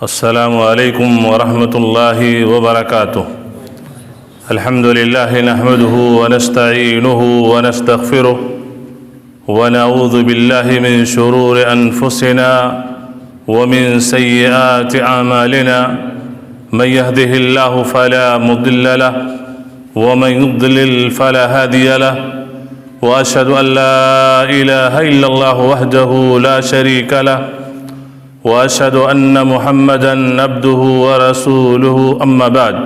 السلام علیکم ورحمۃ اللہ وبرکاتہ۔ الحمد للہ نحمده ونستعینه ونستغفره ونعوذ باللہ من شرور انفسنا ومن سیئات اعمالنا من يهده اللہ فلا مضل له ومن يضلل فلا هادي له واشهد ان لا الہ الا اللہ وحدہ لا شریک له وأشهد أن محمدًا عبده ورسوله أما بعد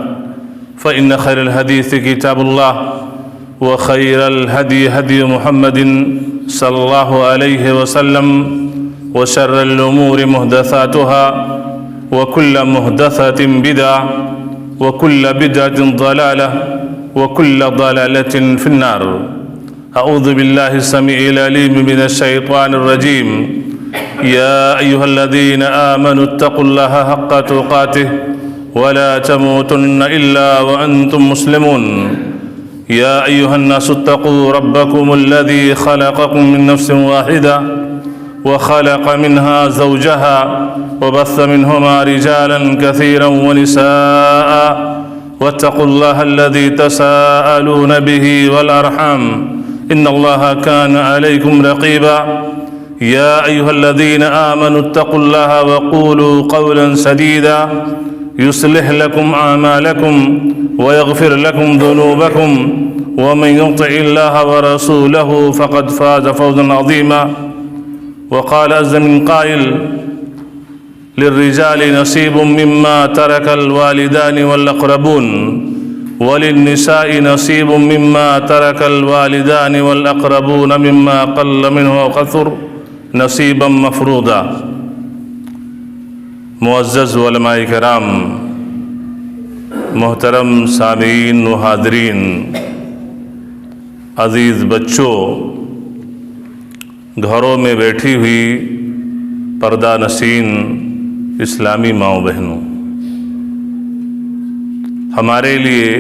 فإن خير الحديث كتاب الله وخير الهدي هدي محمد صلى الله عليه وسلم وشر الأمور محدثاتها وكل محدثة بدعة وكل بدعة ضلالة وكل ضلالة في النار۔ أعوذ بالله السميع العليم من الشيطان الرجيم۔ يا أيها الذين آمنوا اتقوا الله حق تقاته ولا تموتن إلا وأنتم مسلمون۔ يا أيها الناس اتقوا ربكم الذي خلقكم من نفس واحدة وخلق منها زوجها وبث منهما رجالا كثيرا ونساء واتقوا الله الذي تساءلون به والأرحام إن الله كان عليكم رقيبا۔ يا أيها الذين آمنوا اتقوا الله وقولوا قولا سديدا يصلح لكم أعمالكم ويغفر لكم ذنوبكم ومن يطع الله ورسوله فقد فاز فوزا عظيما۔ وقال عز من قائل للرجال نصيب مما ترك الوالدان والأقربون وللنساء نصيب مما ترك الوالدان والأقربون مما قل منه أو كثر نصیبا مفروضا۔ معزز علماء کرام، محترم سامعین و حاضرین، عزیز بچوں، گھروں میں بیٹھی ہوئی پردہ نشین اسلامی ماؤں بہنوں، ہمارے لیے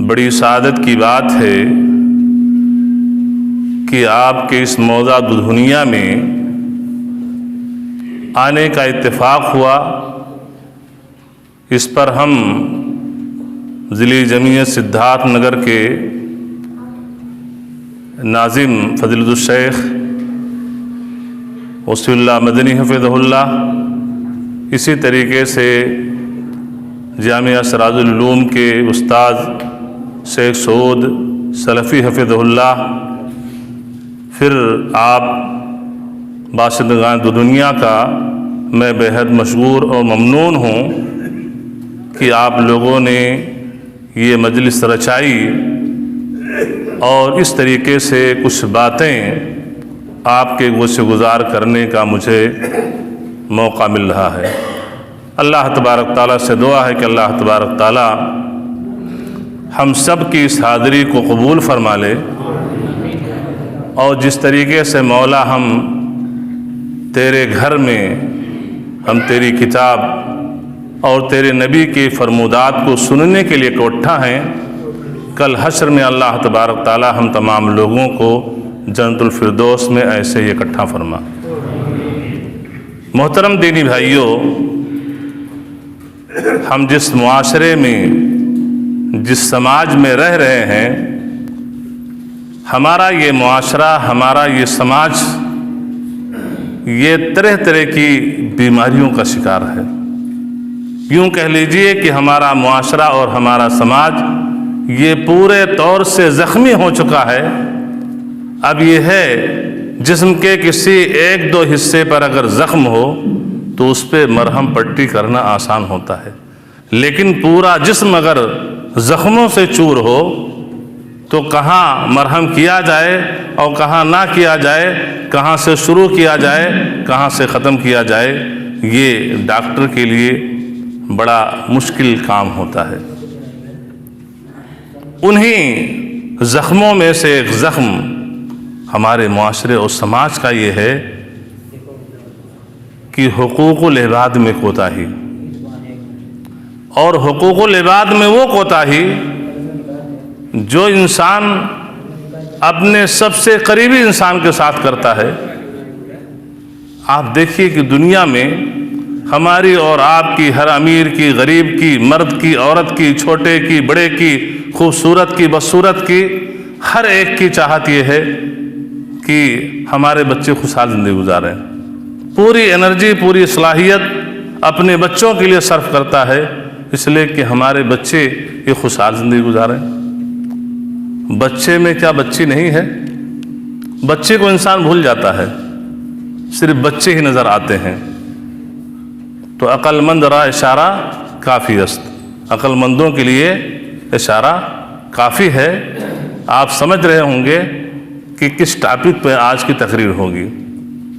بڑی سعادت کی بات ہے کہ آپ کے اس موزہ دنیا میں آنے کا اتفاق ہوا۔ اس پر ہم ضلع جمعیت سدھارتھ نگر کے ناظم فضیلت الشیخ وصفی اللہ مدنی حفظہ اللہ، اسی طریقے سے جامعہ سراج العلوم کے استاد شیخ سعود سلفی حفظہ اللہ، پھر آپ باشندگان دنیا کا میں بےحد مشکور اور ممنون ہوں کہ آپ لوگوں نے یہ مجلس رچائی اور اس طریقے سے کچھ باتیں آپ کے گوشِ گزار کرنے کا مجھے موقع مل رہا ہے۔ اللہ تبارک تعالیٰ سے دعا ہے کہ اللہ تبارک تعالیٰ ہم سب کی اس حاضری کو قبول فرما لے، اور جس طریقے سے مولا ہم تیرے گھر میں ہم تیری کتاب اور تیرے نبی کی فرمودات کو سننے کے لیے اکٹھا ہیں، کل حشر میں اللہ تبارک تعالی ہم تمام لوگوں کو جنت الفردوس میں ایسے ہی اکٹھا فرما۔ محترم دینی بھائیوں، ہم جس معاشرے میں جس سماج میں رہ رہے ہیں، ہمارا یہ معاشرہ، ہمارا یہ سماج، یہ طرح طرح کی بیماریوں کا شکار ہے۔ یوں کہہ لیجئے کہ ہمارا معاشرہ اور ہمارا سماج یہ پورے طور سے زخمی ہو چکا ہے۔ اب یہ ہے جسم کے کسی ایک دو حصے پر اگر زخم ہو تو اس پہ مرہم پٹی کرنا آسان ہوتا ہے، لیکن پورا جسم اگر زخموں سے چور ہو تو کہاں مرہم کیا جائے اور کہاں نہ کیا جائے، کہاں سے شروع کیا جائے، کہاں سے ختم کیا جائے، یہ ڈاکٹر کے لیے بڑا مشکل کام ہوتا ہے۔ انہی زخموں میں سے ایک زخم ہمارے معاشرے اور سماج کا یہ ہے کہ حقوق العباد میں کوتاہی، اور حقوق العباد میں وہ کوتاہی جو انسان اپنے سب سے قریبی انسان کے ساتھ کرتا ہے۔ آپ دیکھیے کہ دنیا میں ہماری اور آپ کی، ہر امیر کی، غریب کی، مرد کی، عورت کی، چھوٹے کی، بڑے کی، خوبصورت کی، بدصورت کی، ہر ایک کی چاہت یہ ہے کہ ہمارے بچے خوشحال زندگی گزاریں. پوری انرجی، پوری صلاحیت اپنے بچوں کے لیے صرف کرتا ہے، اس لیے کہ ہمارے بچے یہ خوشحال زندگی گزاریں. بچے میں کیا بچی نہیں ہے؟ بچے کو انسان بھول جاتا ہے، صرف بچے ہی نظر آتے ہیں. تو عقل مند را اشارہ کافی است، عقل مندوں کے لیے اشارہ کافی ہے. آپ سمجھ رہے ہوں گے کہ کس ٹاپک پہ آج کی تقریر ہوگی.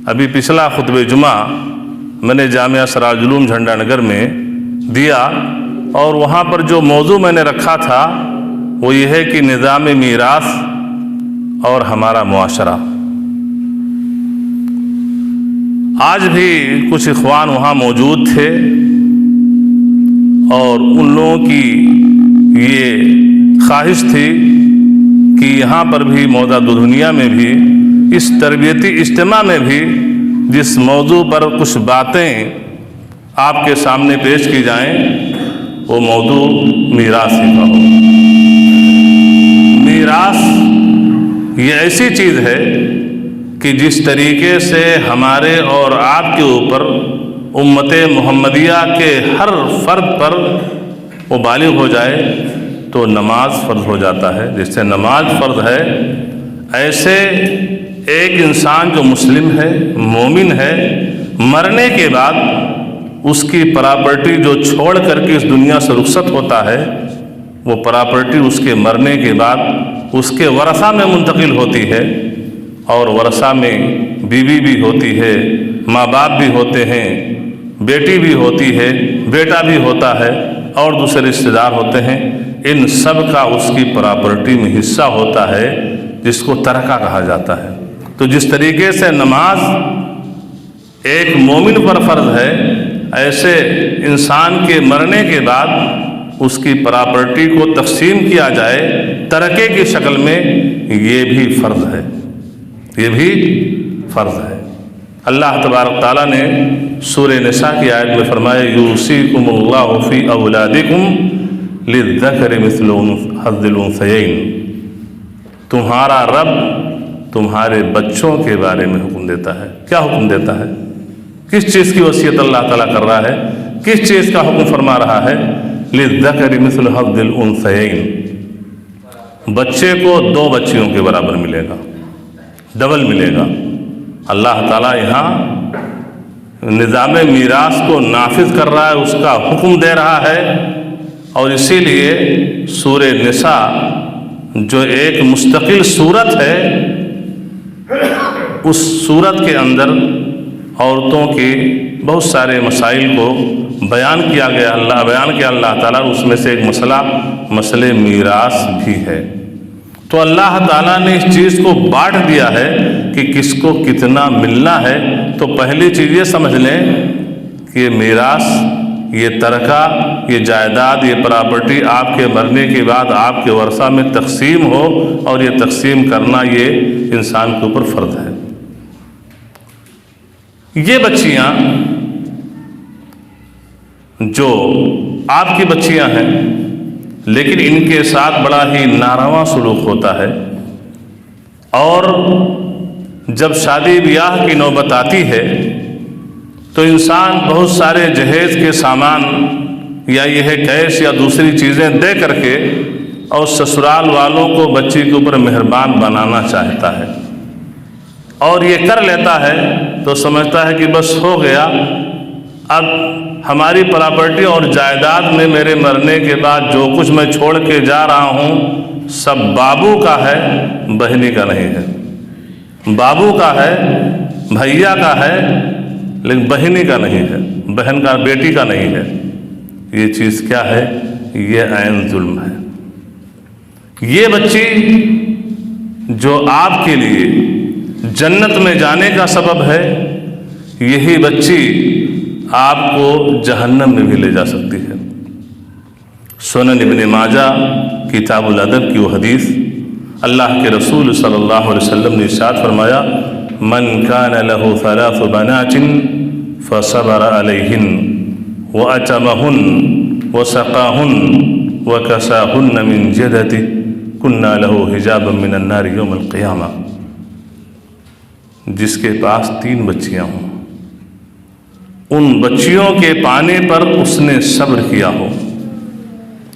ابھی پچھلا خطبہ جمعہ میں نے جامعہ سراج العلوم جھنڈا نگر میں دیا، اور وہاں پر جو موضوع میں نے رکھا تھا وہ یہ ہے کہ نظام میراث اور ہمارا معاشرہ. آج بھی کچھ اخوان وہاں موجود تھے، اور ان لوگوں کی یہ خواہش تھی کہ یہاں پر بھی موضوع دنیا میں بھی، اس تربیتی اجتماع میں بھی جس موضوع پر کچھ باتیں آپ کے سامنے پیش کی جائیں وہ موضوع میراث ہی کا ہو. میراث یہ ایسی چیز ہے کہ جس طریقے سے ہمارے اور آپ کے اوپر امت محمدیہ کے ہر فرد پر وہ بالغ ہو جائے تو نماز فرض ہو جاتا ہے. جس سے نماز فرض ہے، ایسے ایک انسان جو مسلم ہے، مومن ہے، مرنے کے بعد اس کی پراپرٹی جو چھوڑ کر کے اس دنیا سے رخصت ہوتا ہے، وہ پراپرٹی اس کے مرنے کے بعد اس کے ورثہ میں منتقل ہوتی ہے. اور ورثہ میں بیوی بھی ہوتی ہے، ماں باپ بھی ہوتے ہیں، بیٹی بھی ہوتی ہے، بیٹا بھی ہوتا ہے، اور دوسرے رشتہ دار ہوتے ہیں. ان سب کا اس کی پراپرٹی میں حصہ ہوتا ہے، جس کو ترکہ کہا جاتا ہے. تو جس طریقے سے نماز ایک مومن پر فرض ہے، ایسے انسان کے مرنے کے بعد اس کی پراپرٹی کو تقسیم کیا جائے ترکے کی شکل میں، یہ بھی فرض ہے، یہ بھی فرض ہے. اللہ تبارک تعالیٰ نے سورہ نساء کی آیت میں فرمایا یوصیکم اللہ فی اولادکم للذکر مثل حظ الانثیین. تمہارا رب تمہارے بچوں کے بارے میں حکم دیتا ہے. کیا حکم دیتا ہے؟ کس چیز کی وصیت اللہ تعالیٰ کر رہا ہے؟ کس چیز کا حکم فرما رہا ہے؟ للذکر مثل حظ الانثیین. بچے کو 2 بچیوں کے برابر ملے گا، ڈبل ملے گا. اللہ تعالیٰ یہاں نظام میراث کو نافذ کر رہا ہے، اس کا حکم دے رہا ہے. اور اسی لیے سورہ نساء جو ایک مستقل صورت ہے، اس صورت کے اندر عورتوں کے بہت سارے مسائل کو بیان کیا گیا، اللہ تعالیٰ. اس میں سے ایک مسئلہ میراث بھی ہے. تو اللہ تعالیٰ نے اس چیز کو بانٹ دیا ہے کہ کس کو کتنا ملنا ہے. تو پہلی چیز یہ سمجھ لیں کہ میراث، یہ ترکہ، یہ جائیداد، یہ پراپرٹی آپ کے مرنے کے بعد آپ کے ورثہ میں تقسیم ہو، اور یہ تقسیم کرنا یہ انسان کے اوپر فرض ہے. یہ بچیاں جو آپ کی بچیاں ہیں، لیکن ان کے ساتھ بڑا ہی ناروا سلوک ہوتا ہے. اور جب شادی بیاہ کی نوبت آتی ہے تو انسان بہت سارے جہیز کے سامان یا یہ کیش یا دوسری چیزیں دے کر کے اور سسرال والوں کو بچی کے اوپر مہربان بنانا چاہتا ہے، اور یہ کر لیتا ہے تو سمجھتا ہے کہ بس ہو گیا، اب ہماری پراپرٹی اور جائیداد میں میرے مرنے کے بعد جو کچھ میں چھوڑ کے جا رہا ہوں سب بابو کا ہے، بہنی کا نہیں ہے. بابو کا ہے، بھیا کا ہے، لیکن بہنی کا نہیں ہے، بہن کا، بیٹی کا نہیں ہے. یہ چیز کیا ہے؟ یہ عین ظلم ہے. یہ بچی جو آپ کے لیے جنت میں جانے کا سبب ہے، یہی بچی آپ کو جہنم میں بھی لے جا سکتی ہے. سنن ابن ماجہ کتاب الادب کی وہ حدیث، اللہ کے رسول صلی اللہ علیہ وسلم نے ارشاد فرمایا من کان له 3 بنات فصبر علیہن وأطعمہن وسقاہن وکساہن من جدتہ کنا لہ حجابا من النار یوم القیامہ. جس کے پاس 3 بچیاں ہوں، ان بچیوں کے پانے پر اس نے صبر کیا ہو.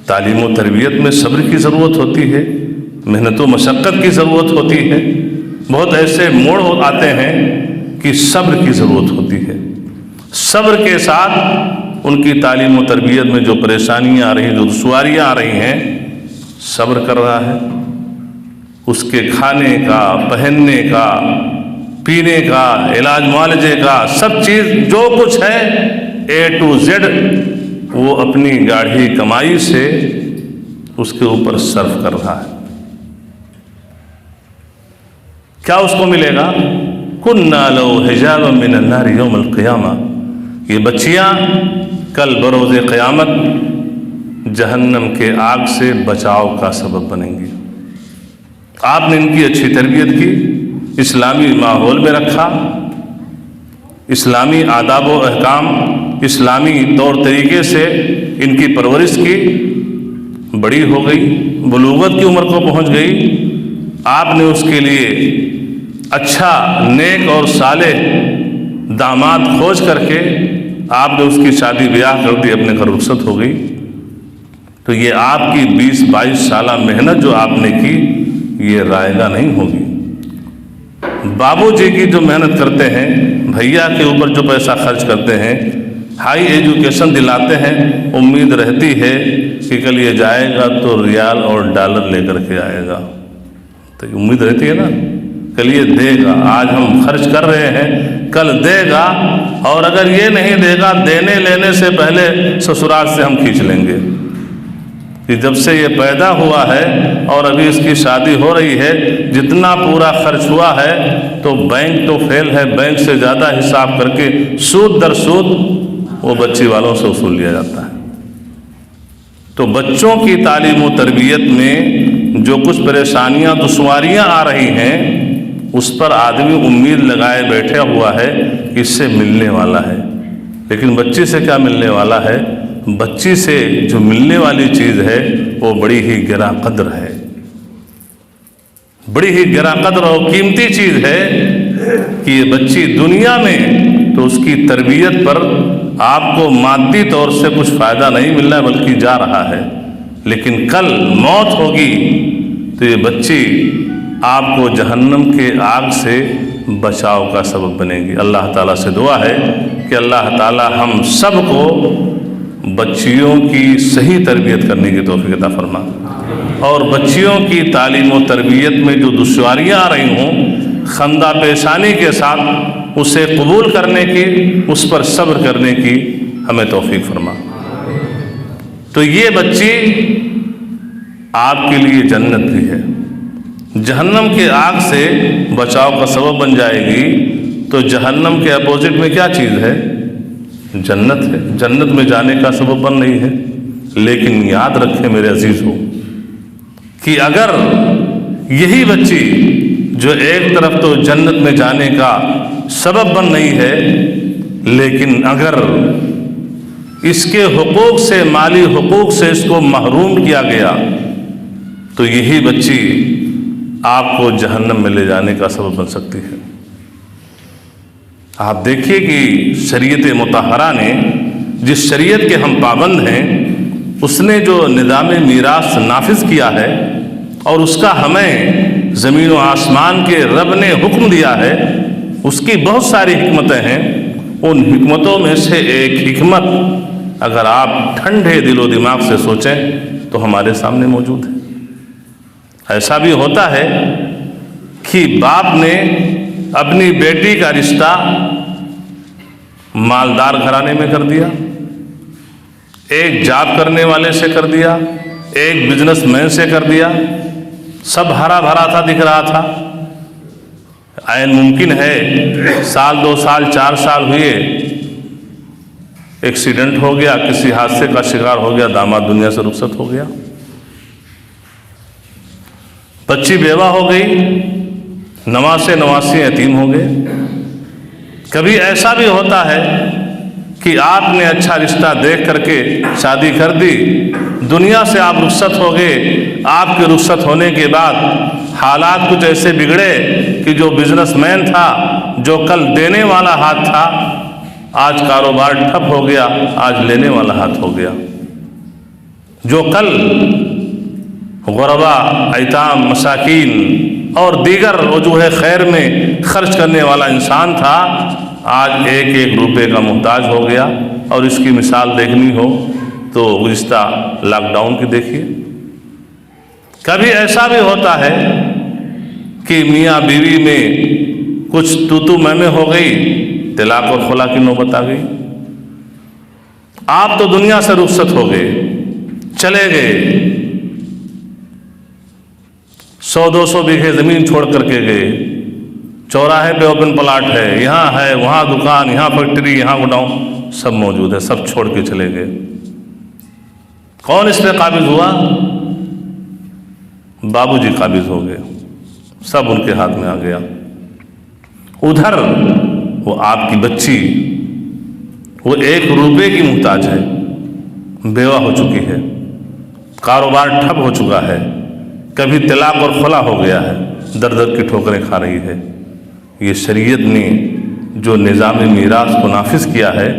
تعلیم و تربیت میں صبر کی ضرورت ہوتی ہے، محنت و مشقت کی ضرورت ہوتی ہے. بہت ایسے موڑ آتے ہیں کہ صبر کی ضرورت ہوتی ہے. صبر کے ساتھ ان کی تعلیم و تربیت میں جو پریشانیاں آ رہی ہیں، جو دشواریاں آ رہی ہیں، صبر کر رہا ہے. اس کے کھانے کا، پہننے کا، پینے کا، علاج معالجے کا، سب چیز جو کچھ ہے A to Z وہ اپنی گاڑھی کمائی سے اس کے اوپر صرف کر رہا ہے. کیا اس کو ملے گا؟ کُنَّا لَهُ حِجَابًا مِّنَ النَّارِ يَوْمَ الْقِيَامَةِ. یہ بچیاں کل بروز قیامت جہنم کے آگ سے بچاؤ کا سبب بنیں گی. آپ نے ان کی اچھی تربیت کی، اسلامی ماحول میں رکھا، اسلامی آداب و احکام، اسلامی طور طریقے سے ان کی پرورش کی. بڑی ہو گئی، بلوغت کی عمر کو پہنچ گئی، آپ نے اس کے لیے اچھا نیک اور صالح داماد کھوج کر کے آپ نے اس کی شادی بیاہ کر دی، اپنے گھر رخصت ہو گئی. تو یہ آپ کی 20-22 سالہ محنت جو آپ نے کی، یہ رائگاں نہیں ہوگی. بابو جی کی جو محنت کرتے ہیں، بھیا کے اوپر جو پیسہ خرچ کرتے ہیں، ہائی ایجوکیشن دلاتے ہیں، امید رہتی ہے کہ کل یہ جائے گا تو ریال اور ڈالر لے کر کے آئے گا. تو امید رہتی ہے نا، کل یہ دے گا. آج ہم خرچ کر رہے ہیں، کل دے گا، اور اگر یہ نہیں دے گا، دینے لینے سے پہلے سسرال سے ہم کھینچ لیں گے کہ جب سے یہ پیدا ہوا ہے اور ابھی اس کی شادی ہو رہی ہے، جتنا پورا خرچ ہوا ہے تو بینک تو فیل ہے، بینک سے زیادہ حساب کر کے سود در سود وہ بچی والوں سے وصول لیا جاتا ہے. تو بچوں کی تعلیم و تربیت میں جو کچھ پریشانیاں، دشواریاں آ رہی ہیں، اس پر آدمی امید لگائے بیٹھا ہوا ہے کہ اس سے ملنے والا ہے. لیکن بچی سے کیا ملنے والا ہے؟ بچی سے جو ملنے والی چیز ہے وہ بڑی ہی گراں قدر ہے، بڑی ہی گراں قدر اور قیمتی چیز ہے کہ یہ بچی دنیا میں تو اس کی تربیت پر آپ کو مادی طور سے کچھ فائدہ نہیں مل رہا ہے، بلکہ جا رہا ہے. لیکن کل موت ہوگی تو یہ بچی آپ کو جہنم کے آگ سے بچاؤ کا سبب بنے گی. اللہ تعالیٰ سے دعا ہے کہ اللہ تعالیٰ ہم سب کو بچیوں کی صحیح تربیت کرنے کی توفیق عطا فرما، اور بچیوں کی تعلیم و تربیت میں جو دشواریاں آ رہی ہوں، خندہ پیشانی کے ساتھ اسے قبول کرنے کی، اس پر صبر کرنے کی ہمیں توفیق فرما. تو یہ بچی آپ کے لیے جنت بھی ہے، جہنم کے آگ سے بچاؤ کا سبب بن جائے گی. تو جہنم کے اپوزٹ میں کیا چیز ہے؟ جنت ہے. جنت میں جانے کا سبب بن رہی ہے. لیکن یاد رکھیں میرے عزیزو کہ اگر یہی بچی جو ایک طرف تو جنت میں جانے کا سبب بن رہی ہے، لیکن اگر اس کے حقوق سے، مالی حقوق سے اس کو محروم کیا گیا، تو یہی بچی آپ کو جہنم میں لے جانے کا سبب بن سکتی ہے. آپ دیکھیے کہ شریعت مطہرہ نے، جس شریعت کے ہم پابند ہیں، اس نے جو نظام میراث نافذ کیا ہے اور اس کا ہمیں زمین و آسمان کے رب نے حکم دیا ہے، اس کی بہت ساری حکمتیں ہیں. ان حکمتوں میں سے ایک حکمت اگر آپ ٹھنڈے دل و دماغ سے سوچیں تو ہمارے سامنے موجود ہے. ایسا بھی ہوتا ہے کہ باپ نے اپنی بیٹی کا رشتہ مالدار گھرانے میں کر دیا، ایک جاب کرنے والے سے کر دیا، ایک بزنس مین سے کر دیا. سب ہرا بھرا تھا، دکھ رہا تھا. عین ممکن ہے 1 2 سال 4 سال ہوئے، ایکسیڈنٹ ہو گیا، کسی حادثے کا شکار ہو گیا، داماد دنیا سے رخصت ہو گیا، بچی بیوہ ہو گئی، نواسے نواسی یتیم ہو گئے. کبھی ایسا بھی ہوتا ہے کہ آپ نے اچھا رشتہ دیکھ کر کے شادی کر دی، دنیا سے آپ رخصت ہو گئے، آپ کے رخصت ہونے کے بعد حالات کچھ ایسے بگڑے کہ جو بزنس مین تھا، جو کل دینے والا ہاتھ تھا، آج کاروبار ٹھپ ہو گیا، آج لینے والا ہاتھ ہو گیا۔ جو کل غربا، ایتام، مساکین اور دیگر وجوہ خیر میں خرچ کرنے والا انسان تھا، آج ایک ایک روپے کا محتاج ہو گیا۔ اور اس کی مثال دیکھنی ہو تو گزشتہ لاک ڈاؤن کی دیکھیے۔ کبھی ایسا بھی ہوتا ہے کہ میاں بیوی میں کچھ تو میں ہو گئی، طلاق اور خلا کی نوبت آ گئی۔ آپ تو دنیا سے رخصت ہو گئے، چلے گئے، 100-200 بیگھے زمین چھوڑ کر کے گئے، چوراہے پہ اوپن پلاٹ ہے، یہاں ہے، وہاں دکان، یہاں فیکٹری، یہاں گڈاؤن، سب موجود ہے، سب چھوڑ کے چلے گئے۔ کون اس پہ قابض ہوا؟ بابو جی قابض ہو گئے، سب ان کے ہاتھ میں آ گیا۔ ادھر وہ آپ کی بچی، وہ 1 روپے کی محتاج ہے، بیوہ ہو چکی ہے، کاروبار ٹھپ ہو چکا ہے، کبھی طلاق اور خلا ہو گیا ہے، در در کی ٹھوکریں کھا رہی ہے۔ یہ شریعت نے جو نظام میراث کو نافذ کیا ہے،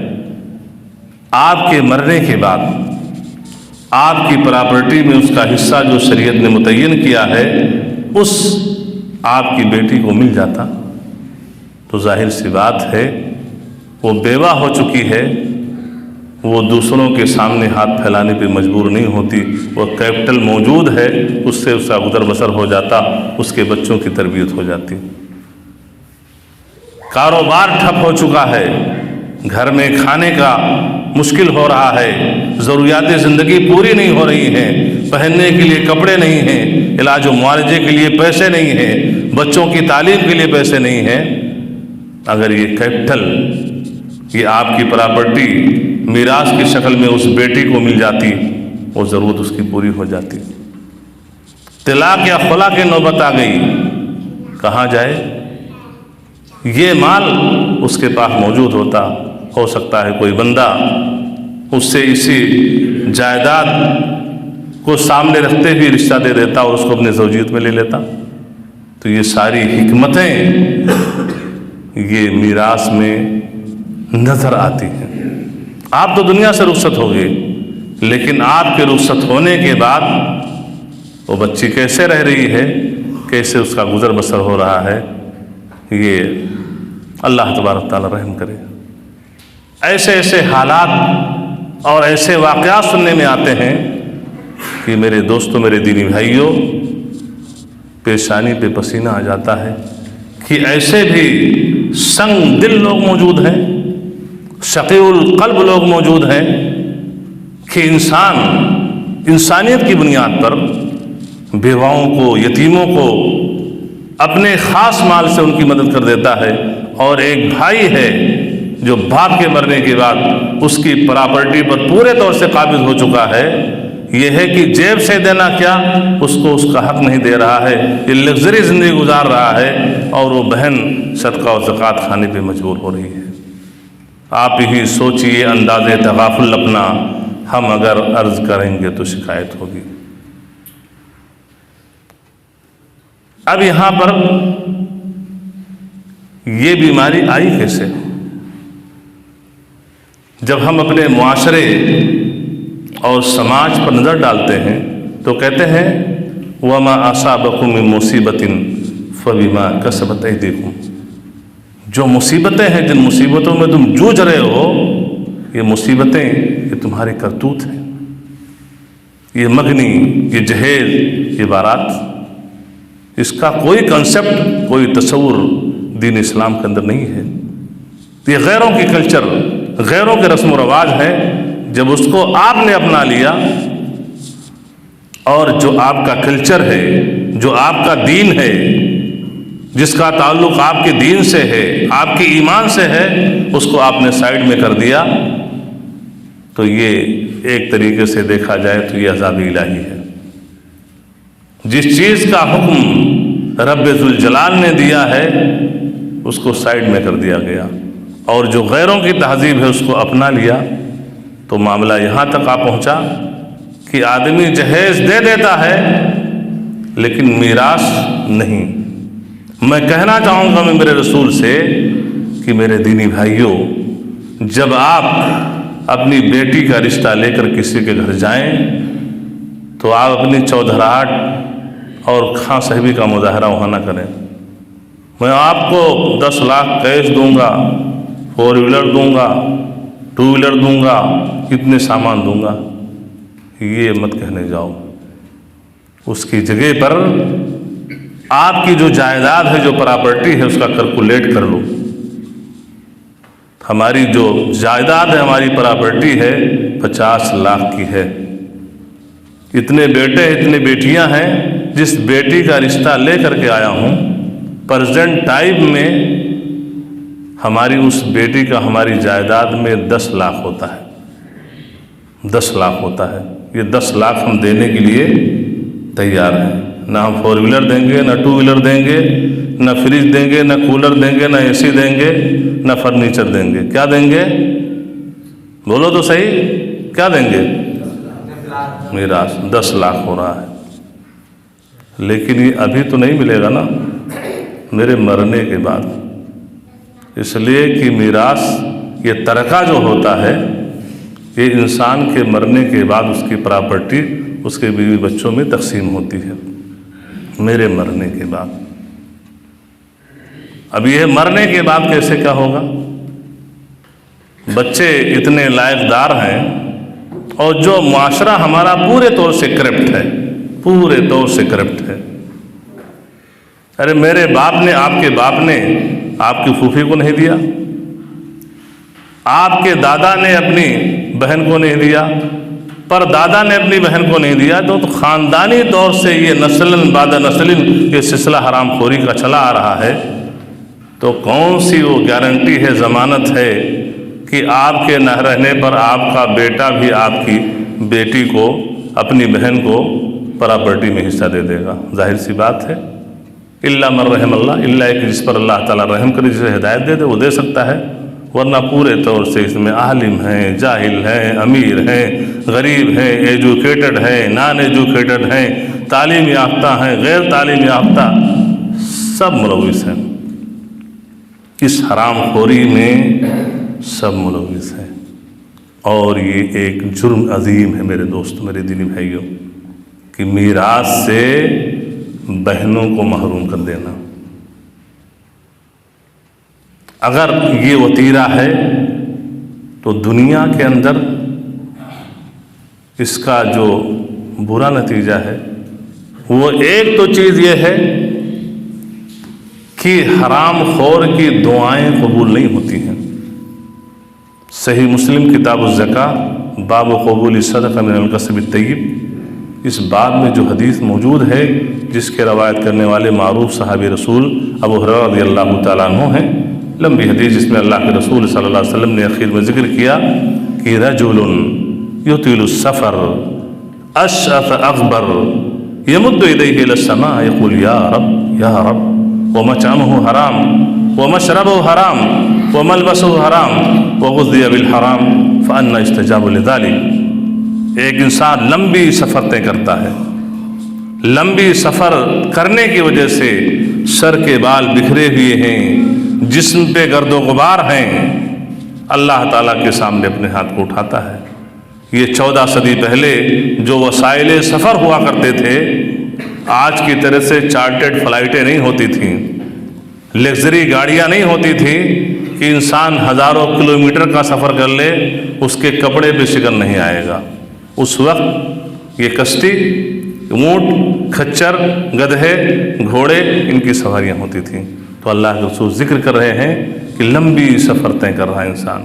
آپ کے مرنے کے بعد آپ کی پراپرٹی میں اس کا حصہ جو شریعت نے متعین کیا ہے، اس آپ کی بیٹی کو مل جاتا تو ظاہر سی بات ہے وہ بیوہ ہو چکی ہے، وہ دوسروں کے سامنے ہاتھ پھیلانے پہ مجبور نہیں ہوتی، وہ کیپٹل موجود ہے، اس سے اس کا گزر بسر ہو جاتا، اس کے بچوں کی تربیت ہو جاتی۔ کاروبار ٹھپ ہو چکا ہے، گھر میں کھانے کا مشکل ہو رہا ہے، ضروریات زندگی پوری نہیں ہو رہی ہیں، پہننے کے لیے کپڑے نہیں ہیں، علاج و معالجے کے لیے پیسے نہیں ہیں، بچوں کی تعلیم کے لیے پیسے نہیں ہیں۔ اگر یہ کیپٹل، یہ آپ کی پراپرٹی میراث کی شکل میں اس بیٹی کو مل جاتی، وہ ضرورت اس کی پوری ہو جاتی۔ طلاق یا خلا کی نوبت آ گئی، کہاں جائے؟ یہ مال اس کے پاس موجود ہوتا، ہو سکتا ہے کوئی بندہ اس سے اسی جائیداد کو سامنے رکھتے ہوئے رشتہ دے دیتا اور اس کو اپنے زوجیت میں لے لیتا۔ تو یہ ساری حکمتیں یہ میراث میں نظر آتی ہیں۔ آپ تو دنیا سے رخصت ہو گئے، لیکن آپ کے رخصت ہونے کے بعد وہ بچی کیسے رہ رہی ہے، کیسے اس کا گزر بسر ہو رہا ہے، یہ اللہ تبارک تعالیٰ رحم کرے۔ ایسے ایسے حالات اور ایسے واقعات سننے میں آتے ہیں کہ میرے دوستوں، میرے دینی بھائیوں، پیشانی پہ پسینہ آ جاتا ہے کہ ایسے بھی سنگ دل لوگ موجود ہیں، شقی القلب لوگ موجود ہیں کہ انسان انسانیت کی بنیاد پر بیواؤں کو، یتیموں کو اپنے خاص مال سے ان کی مدد کر دیتا ہے، اور ایک بھائی ہے جو باپ کے مرنے کے بعد اس کی پراپرٹی پر پورے طور سے قابض ہو چکا ہے۔ یہ ہے کہ جیب سے دینا کیا، اس کو اس کا حق نہیں دے رہا ہے، یہ لگژری زندگی گزار رہا ہے، اور وہ بہن صدقہ و زکوٰۃ کھانے پہ مجبور ہو رہی ہے۔ آپ ہی سوچئے انداز تغافل اپنا، ہم اگر عرض کریں گے تو شکایت ہوگی۔ اب یہاں پر یہ بیماری آئی کیسے؟ جب ہم اپنے معاشرے اور سماج پر نظر ڈالتے ہیں تو کہتے ہیں وَمَا أَصَابَكُم مِّن مُّصِيبَةٍ فَبِمَا كَسَبَتْ أَيْدِيكُمْ، جو مصیبتیں ہیں، جن مصیبتوں میں تم جوجھ رہے ہو، یہ مصیبتیں یہ تمہارے کرتوت ہیں، یہ مگنی، یہ جہیز، یہ بارات، اس کا کوئی کنسپٹ، کوئی تصور دین اسلام کے اندر نہیں ہے۔ یہ غیروں کی کلچر، غیروں کے رسم و رواج ہے۔ جب اس کو آپ نے اپنا لیا، اور جو آپ کا کلچر ہے، جو آپ کا دین ہے، جس کا تعلق آپ کے دین سے ہے، آپ کے ایمان سے ہے، اس کو آپ نے سائیڈ میں کر دیا، تو یہ ایک طریقے سے دیکھا جائے تو یہ عذاب الہی ہے۔ جس چیز کا حکم رب ذوالجلال نے دیا ہے، اس کو سائیڈ میں کر دیا گیا۔ اور جو غیروں کی تہذیب ہے اس کو اپنا لیا تو معاملہ یہاں تک آ پہنچا کہ آدمی جہیز دے دیتا ہے لیکن میراث نہیں۔ میں کہنا چاہوں گا میں میرے رسول سے کہ میرے دینی بھائیوں، جب آپ اپنی بیٹی کا رشتہ لے کر کسی کے گھر جائیں تو آپ اپنی چودھراہٹ اور خاں صاحبی کا مظاہرہ وہاں نہ کریں۔ میں آپ کو 10 لاکھ کیش دوں گا، 4 ویلر دوں گا، 2 ویلر دوں گا، اتنے سامان دوں گا، یہ مت کہنے جاؤ۔ اس کی جگہ پر آپ کی جو جائیداد ہے، جو پراپرٹی ہے، اس کا کیلکولیٹ کر لو۔ ہماری جو جائیداد ہے، ہماری پراپرٹی ہے 50 لاکھ کی ہے۔ اتنے بیٹے اتنے بیٹیاں ہیں، جس بیٹی کا رشتہ لے کر کے آیا ہوں، پریزنٹ ٹائم میں ہماری اس بیٹی کا ہماری جائیداد میں 10 لاکھ ہوتا ہے، 10 لاکھ ہوتا ہے۔ یہ 10 لاکھ ہم دینے کے لیے تیار ہیں۔ نہ ہم 4 ویلر دیں گے، نہ 2 ویلر دیں گے، نہ فریج دیں گے، نہ کولر دیں گے، نہ اے سی دیں گے، نہ فرنیچر دیں گے۔ کیا دیں گے؟ بولو تو صحیح، کیا دیں گے؟ میراث 10 لاکھ ہو رہا ہے، لیکن یہ ابھی تو نہیں ملے گا نا، میرے مرنے کے بعد۔ اس لیے کہ میراث یہ ترکہ جو ہوتا ہے، یہ انسان کے مرنے کے بعد اس کی پراپرٹی اس کے بیوی بچوں میں تقسیم ہوتی ہے، میرے مرنے کے بعد۔ اب یہ مرنے کے بعد کیسے کیا ہوگا؟ بچے اتنے لائق دار ہیں، اور جو معاشرہ ہمارا پورے طور سے کرپٹ ہے، پورے طور سے کرپٹ ہے۔ ارے میرے باپ نے، آپ کے باپ نے آپ کی پھوپھی کو نہیں دیا، آپ کے دادا نے اپنی بہن کو نہیں دیا، پر دادا نے اپنی بہن کو نہیں دیا، تو خاندانی طور سے یہ نسلاً بعد نسلاً یہ سلسلہ حرام خوری کا چلا آ رہا ہے۔ تو کون سی وہ گارنٹی ہے، ضمانت ہے کہ آپ کے نہ رہنے پر آپ کا بیٹا بھی آپ کی بیٹی کو، اپنی بہن کو پراپرٹی میں حصہ دے دے گا؟ ظاہر سی بات ہے، الا من رحم اللہ، الا کہ جس پر اللہ تعالیٰ رحم کرے، جسے ہدایت دے دے، وہ دے سکتا ہے، ورنہ پورے طور سے اس میں عالم ہیں، جاہل ہیں، امیر ہیں، غریب ہیں، ایجوکیٹڈ ہیں، نان ایجوکیٹڈ ہیں، تعلیم یافتہ ہیں، غیر تعلیم یافتہ، سب ملوث ہیں اس حرام خوری میں، سب ملوث ہیں۔ اور یہ ایک جرم عظیم ہے میرے دوستو، میرے دینی بھائیوں، کہ میراث سے بہنوں کو محروم کر دینا۔ اگر یہ وتیرہ ہے تو دنیا کے اندر اس کا جو برا نتیجہ ہے وہ ایک تو چیز یہ ہے کہ حرام خور کی دعائیں قبول نہیں ہوتی ہیں۔ صحیح مسلم کتاب الزکاة باب قبول الصدقہ من الکسب الطیب، اس باب میں جو حدیث موجود ہے جس کے روایت کرنے والے معروف صحابی رسول ابو ہریرہ رضی اللہ تعالیٰ عنہ ہیں، لمبی حدیث جس میں اللہ کے رسول صلی اللہ علیہ وسلم نے اخیر میں ذکر کیا کہ رجل یطیل السفر اشعث اغبر یمد یدیہ الی السماء یقول یا رب یا رب، ومطعمہ حرام ومشربہ حرام وملبسہ حرام وغذی بالحرام فأنى استجاب لذلك۔ ایک انسان لمبی سفر طے کرتا ہے، لمبی سفر کرنے کی وجہ سے سر کے بال بکھرے ہوئے ہیں، جسم پہ گرد و غبار ہیں، اللہ تعالیٰ کے سامنے اپنے ہاتھ کو اٹھاتا ہے۔ یہ 14 صدی پہلے جو وسائل سفر ہوا کرتے تھے، آج کی طرح سے چارٹرڈ فلائٹیں نہیں ہوتی تھیں، لگژری گاڑیاں نہیں ہوتی تھیں کہ انسان ہزاروں کلومیٹر کا سفر کر لے اس کے کپڑے پہ شکن نہیں آئے گا۔ اس وقت یہ کشتی، اونٹ، کھچر، گدھے، گھوڑے، ان کی سواریاں ہوتی تھیں۔ تو اللہ کے رسول ذکر کر رہے ہیں کہ لمبی سفر طے کر رہا ہے انسان،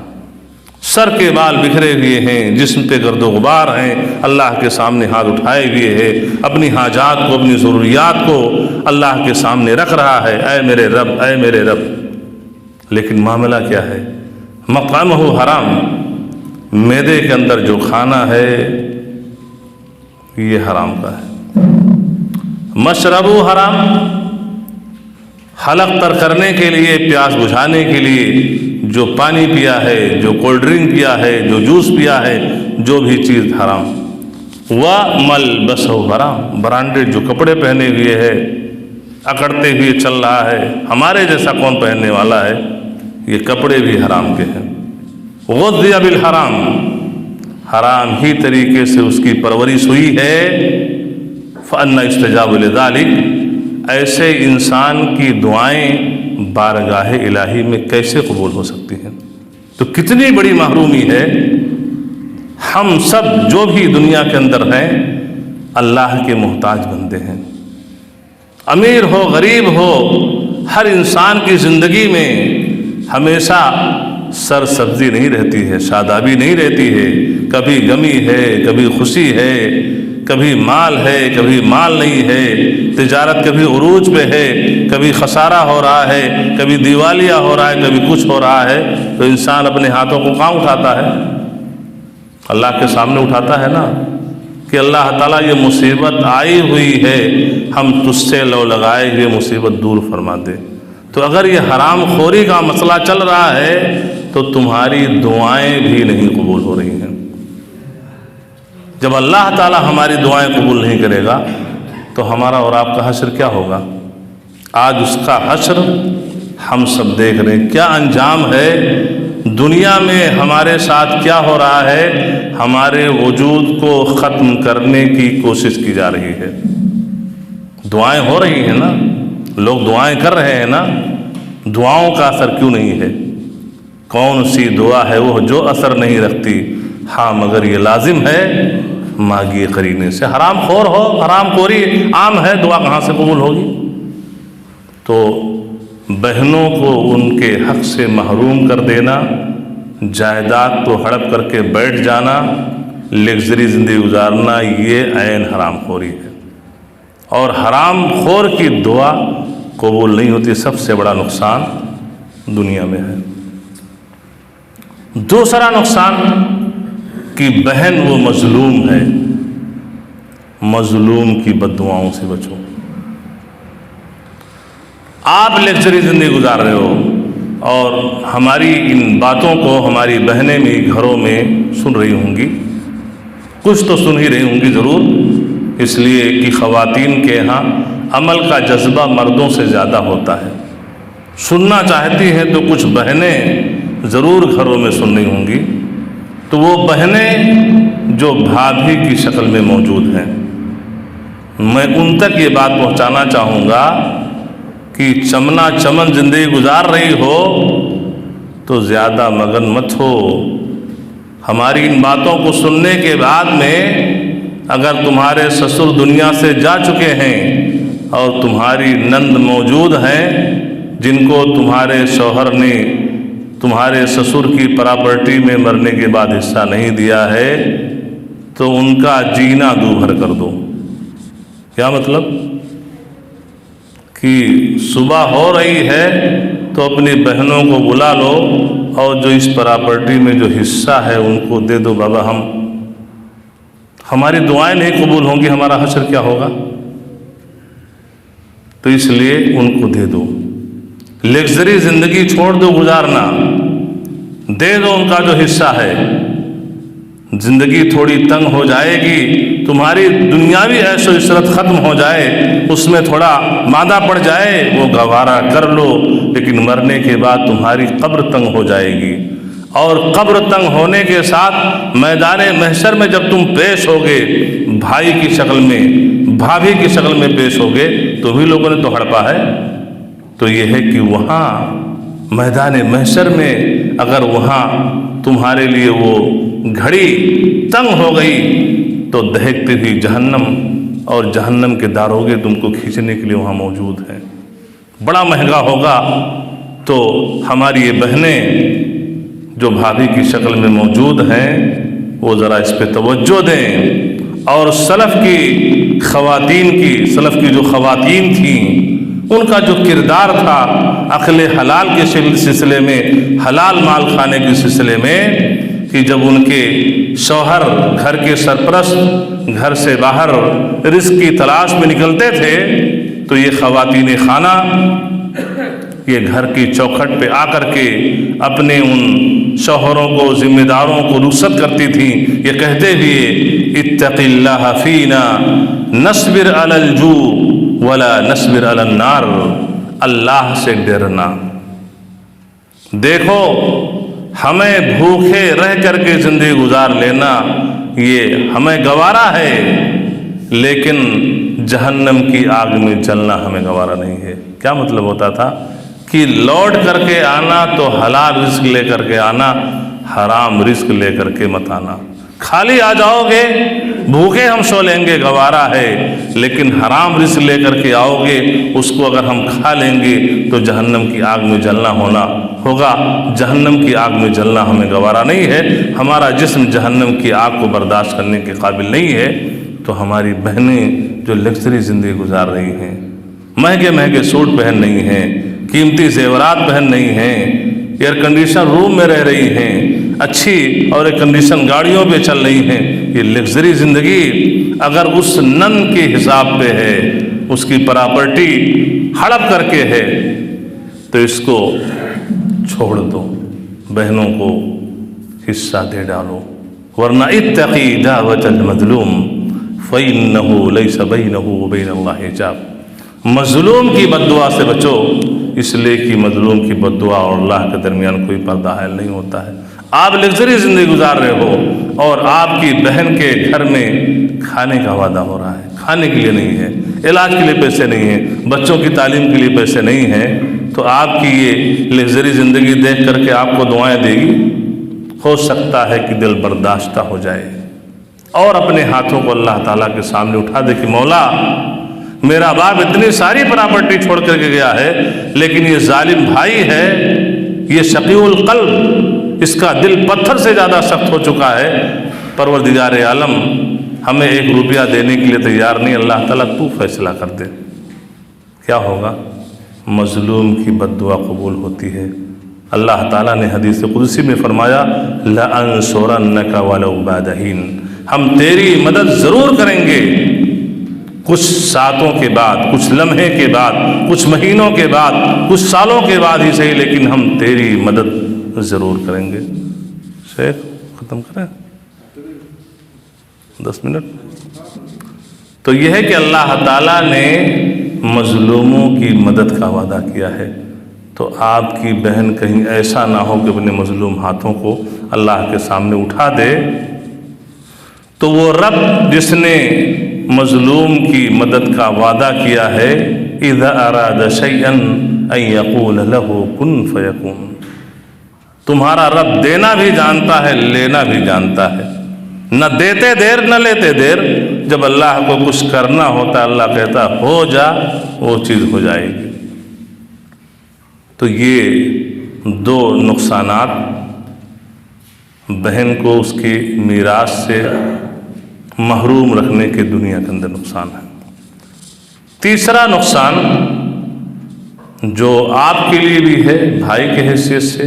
سر کے بال بکھرے ہوئے ہیں، جسم پہ گرد و غبار ہیں، اللہ کے سامنے ہاتھ اٹھائے ہوئے ہیں، اپنی حاجات کو، اپنی ضروریات کو اللہ کے سامنے رکھ رہا ہے، اے میرے رب، اے میرے رب۔ لیکن معاملہ کیا ہے؟ مطعمہ حرام، معدے کے اندر جو کھانا ہے یہ حرام کا ہے۔ مشربو حرام، حلق تر کرنے کے لیے، پیاس بجھانے کے لیے جو پانی پیا ہے، جو کولڈ ڈرنک پیا ہے، جو جوس پیا ہے، جو بھی چیز حرام۔ وَمَلْبَسُهُ حرام، برانڈیڈ جو کپڑے پہنے ہوئے ہے، اکڑتے ہوئے چل رہا ہے، ہمارے جیسا کون پہننے والا ہے، یہ کپڑے بھی حرام کے ہیں۔ غُذِّيَ بِالْحَرام، حرام ہی طریقے سے اس کی پرورش ہوئی ہے۔ فَأَنَّى يُسْتَجَابُ لِذَلِكَ، ایسے انسان کی دعائیں بارگاہ الہی میں کیسے قبول ہو سکتی ہیں؟ تو کتنی بڑی محرومی ہے۔ ہم سب جو بھی دنیا کے اندر ہیں اللہ کے محتاج بندے ہیں، امیر ہو غریب ہو، ہر انسان کی زندگی میں ہمیشہ سر سبزی نہیں رہتی ہے، شادابی نہیں رہتی ہے، کبھی غمی ہے، کبھی خوشی ہے، کبھی مال ہے، کبھی مال نہیں ہے، تجارت کبھی عروج پہ ہے، کبھی خسارہ ہو رہا ہے، کبھی دیوالیہ ہو رہا ہے، کبھی کچھ ہو رہا ہے، تو انسان اپنے ہاتھوں کو کہاں اٹھاتا ہے؟ اللہ کے سامنے اٹھاتا ہے نا، کہ اللہ تعالیٰ یہ مصیبت آئی ہوئی ہے، ہم تجھ سے لو لگائے ہوئے مصیبت دور فرما دے۔ تو اگر یہ حرام خوری کا مسئلہ چل رہا ہے تو تمہاری دعائیں بھی نہیں قبول ہو رہی ہیں۔ جب اللہ تعالیٰ ہماری دعائیں قبول نہیں کرے گا تو ہمارا اور آپ کا حشر کیا ہوگا؟ آج اس کا حشر ہم سب دیکھ رہے ہیں، کیا انجام ہے، دنیا میں ہمارے ساتھ کیا ہو رہا ہے، ہمارے وجود کو ختم کرنے کی کوشش کی جا رہی ہے۔ دعائیں ہو رہی ہیں نا، لوگ دعائیں کر رہے ہیں نا، دعاؤں کا اثر کیوں نہیں ہے؟ کون سی دعا ہے وہ جو اثر نہیں رکھتی؟ ہاں مگر یہ لازم ہے ماگی قرینے سے۔ حرام خور ہو، حرام خوری عام ہے، دعا کہاں سے قبول ہوگی؟ تو بہنوں کو ان کے حق سے محروم کر دینا، جائیداد کو ہڑپ کر کے بیٹھ جانا، لگژری زندگی گزارنا، یہ عین حرام خوری ہے۔ اور حرام خور کی دعا قبول نہیں ہوتی، سب سے بڑا نقصان دنیا میں ہے۔ دوسرا نقصان کہ بہن وہ مظلوم ہے، مظلوم کی بد دعاؤں سے بچو۔ آپ لگژری زندگی گزار رہے ہو اور ہماری ان باتوں کو ہماری بہنیں بھی گھروں میں سن رہی ہوں گی، کچھ تو سن ہی رہی ہوں گی ضرور، اس لیے کہ خواتین کے ہاں عمل کا جذبہ مردوں سے زیادہ ہوتا ہے، سننا چاہتی ہیں تو کچھ بہنیں ضرور گھروں میں سن رہی ہوں گی۔ تو وہ بہنیں جو بھابھی کی شکل میں موجود ہیں، میں ان تک یہ بات پہنچانا چاہوں گا کہ چمنا چمن زندگی گزار رہی ہو تو زیادہ مگن مت ہو۔ ہماری ان باتوں کو سننے کے بعد میں اگر تمہارے سسر دنیا سے جا چکے ہیں اور تمہاری نند موجود ہیں جن کو تمہارے شوہر نے تمہارے سسر کی پراپرٹی میں مرنے کے بعد حصہ نہیں دیا ہے، تو ان کا جینا دوبھر کر دو۔ کیا مطلب؟ کہ صبح ہو رہی ہے تو اپنی بہنوں کو بلا لو اور جو اس پراپرٹی میں جو حصہ ہے ان کو دے دو، بابا ہماری دعائیں نہیں قبول ہوں گی، ہمارا حشر کیا ہوگا؟ تو اس لیے ان کو دے دو، لگژری زندگی چھوڑ دو گزارنا، دے دو ان کا جو حصہ ہے۔ زندگی تھوڑی تنگ ہو جائے گی، تمہاری دنیاوی عیش و عشرت ختم ہو جائے، اس میں تھوڑا مادہ پڑ جائے، وہ گوارا کر لو، لیکن مرنے کے بعد تمہاری قبر تنگ ہو جائے گی، اور قبر تنگ ہونے کے ساتھ میدان محشر میں جب تم پیش ہوگے بھائی کی شکل میں، بھابھی کی شکل میں پیش ہوگے، تو بھی لوگوں نے تو ہڑپا ہے۔ تو یہ ہے کہ وہاں میدان محشر میں اگر وہاں تمہارے لیے وہ گھڑی تنگ ہو گئی تو دہکتی ہوئی جہنم اور جہنم کے داروغے تم کو کھینچنے کے لیے وہاں موجود ہیں، بڑا مہنگا ہوگا۔ تو ہماری یہ بہنیں جو بھابھی کی شکل میں موجود ہیں وہ ذرا اس پہ توجہ دیں، اور سلف کی جو خواتین تھیں ان کا جو کردار تھا عقل حلال کے سلسلے میں، حلال مال کھانے کے سلسلے میں، کہ جب ان کے شوہر گھر کے سرپرست گھر سے باہر رزق کی تلاش میں نکلتے تھے تو یہ خواتین خانہ یہ گھر کی چوکھٹ پہ آ کر کے اپنے ان شوہروں کو، ذمہ داروں کو رخصت کرتی تھیں، یہ کہتے ہوئے اتق اللہ فینا نصبر علی الجوع ولا نصبر علی النار، اللہ سے ڈرنا۔ دیکھو ہمیں بھوکے رہ کر کے زندگی گزار لینا یہ ہمیں گوارا ہے، لیکن جہنم کی آگ میں جلنا ہمیں گوارا نہیں ہے۔ کیا مطلب ہوتا تھا کہ لوٹ کر کے آنا تو حلال رزق لے کر کے آنا، حرام رزق لے کر کے مت آنا۔ خالی آ جاؤ گے، بھوکے ہم سو لیں گے گوارا ہے، لیکن حرام رزق لے کر کے آؤ گے، اس کو اگر ہم کھا لیں گے تو جہنم کی آگ میں جلنا ہوگا۔ جہنم کی آگ میں جلنا ہمیں گوارا نہیں ہے، ہمارا جسم جہنم کی آگ کو برداشت کرنے کے قابل نہیں ہے۔ تو ہماری بہنیں جو لگژری زندگی گزار رہی ہیں، مہنگے مہنگے سوٹ پہن نہیں ہیں، قیمتی زیورات پہن نہیں ہیں، ایئر کنڈیشن روم میں رہ رہی ہیں، اچھی اور ایئر کنڈیشن گاڑیوں پہ چل رہی ہیں، یہ لگژری زندگی اگر اس نن کے حساب پہ ہے، اس کی پراپرٹی ہڑپ کر کے ہے، تو اس کو چھوڑ دو، بہنوں کو حصہ دے ڈالو، ورنہ اتقی دعوت المظلوم فإنه ليس بينه وبين الله حجاب۔ مظلوم کی بد دعا سے بچو، اس لیے کہ مظلوم کی بد دعا اور اللہ کے درمیان کوئی پردہ حائل نہیں ہوتا ہے۔ آپ لگژری زندگی گزار رہے ہو اور آپ کی بہن کے گھر میں کھانے کا وعدہ ہو رہا ہے، کھانے کے لیے نہیں ہے، علاج کے لیے پیسے نہیں ہیں، بچوں کی تعلیم کے لیے پیسے نہیں ہیں، تو آپ کی یہ لگژری زندگی دیکھ کر کے آپ کو دعائیں دے گی؟ ہو سکتا ہے کہ دل برداشتہ ہو جائے اور اپنے ہاتھوں کو اللہ تعالیٰ کے سامنے اٹھا دے کہ مولا میرا باپ اتنی ساری پراپرٹی چھوڑ کر کے گیا ہے، لیکن یہ ظالم بھائی ہے، یہ شقی القلب، اس کا دل پتھر سے زیادہ سخت ہو چکا ہے، پروردگار عالم ہمیں 1 روپیہ دینے کے لیے تیار نہیں، اللہ تعالیٰ تو فیصلہ کر دے۔ کیا ہوگا؟ مظلوم کی بد دعا قبول ہوتی ہے۔ اللہ تعالیٰ نے حدیث قدسی میں فرمایا لَأَنصُرَنَّكَ وَلَوْ بَعْدَ حِينٍ، ہم تیری مدد ضرور کریں گے، کچھ ساعتوں کے بعد، کچھ لمحے کے بعد، کچھ مہینوں کے بعد، کچھ سالوں کے بعد ہی صحیح، لیکن ہم تیری مدد ضرور کریں گے۔ شیخ ختم کریں 10 منٹ۔ تو یہ ہے کہ اللہ تعالیٰ نے مظلوموں کی مدد کا وعدہ کیا ہے، تو آپ کی بہن کہیں ایسا نہ ہو کہ اپنے مظلوم ہاتھوں کو اللہ کے سامنے اٹھا دے، تو وہ رب جس نے مظلوم کی مدد کا وعدہ کیا ہے اذا اراد شیئا ان یقول له کن فیکون، تمہارا رب دینا بھی جانتا ہے، لینا بھی جانتا ہے، نہ دیتے دیر نہ لیتے دیر، جب اللہ کو کچھ کرنا ہوتا اللہ کہتا ہو جا، وہ چیز ہو جائے گی۔ تو یہ 2 نقصانات بہن کو اس کی میراث سے محروم رکھنے کے دنیا کے اندر نقصان ہے۔ تیسرا نقصان جو آپ کے لیے بھی ہے بھائی کے حیثیت سے،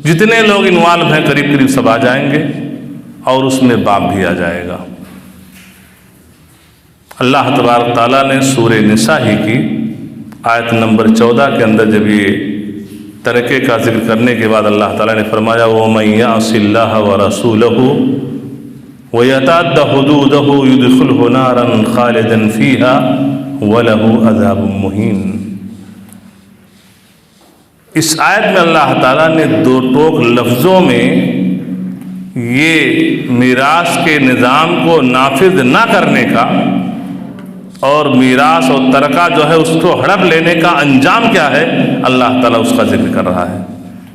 جتنے لوگ انوالو ہیں قریب سب آ جائیں گے، اور اس میں باپ بھی آ جائے گا۔ اللہ تبارک تعالیٰ نے سورہ نساء ہی کی آیت نمبر 14 کے اندر جب یہ ترکے کا ذکر کرنے کے بعد اللہ تعالیٰ نے فرمایا وَمَن يَعْصِ اللَّهَ وَرَسُولَهُ وَيَتَعَدَّ حُدُودَهُ يُدْخِلْهُ نَارًا خَالِدًا فِيهَا وَلَهُ عَذَابٌ مُّهِينٌ۔ اس آیت میں اللہ تعالیٰ نے 2 ٹوک لفظوں میں یہ میراث کے نظام کو نافذ نہ کرنے کا اور میراث اور ترکہ جو ہے اس کو ہڑپ لینے کا انجام کیا ہے، اللہ تعالیٰ اس کا ذکر کر رہا ہے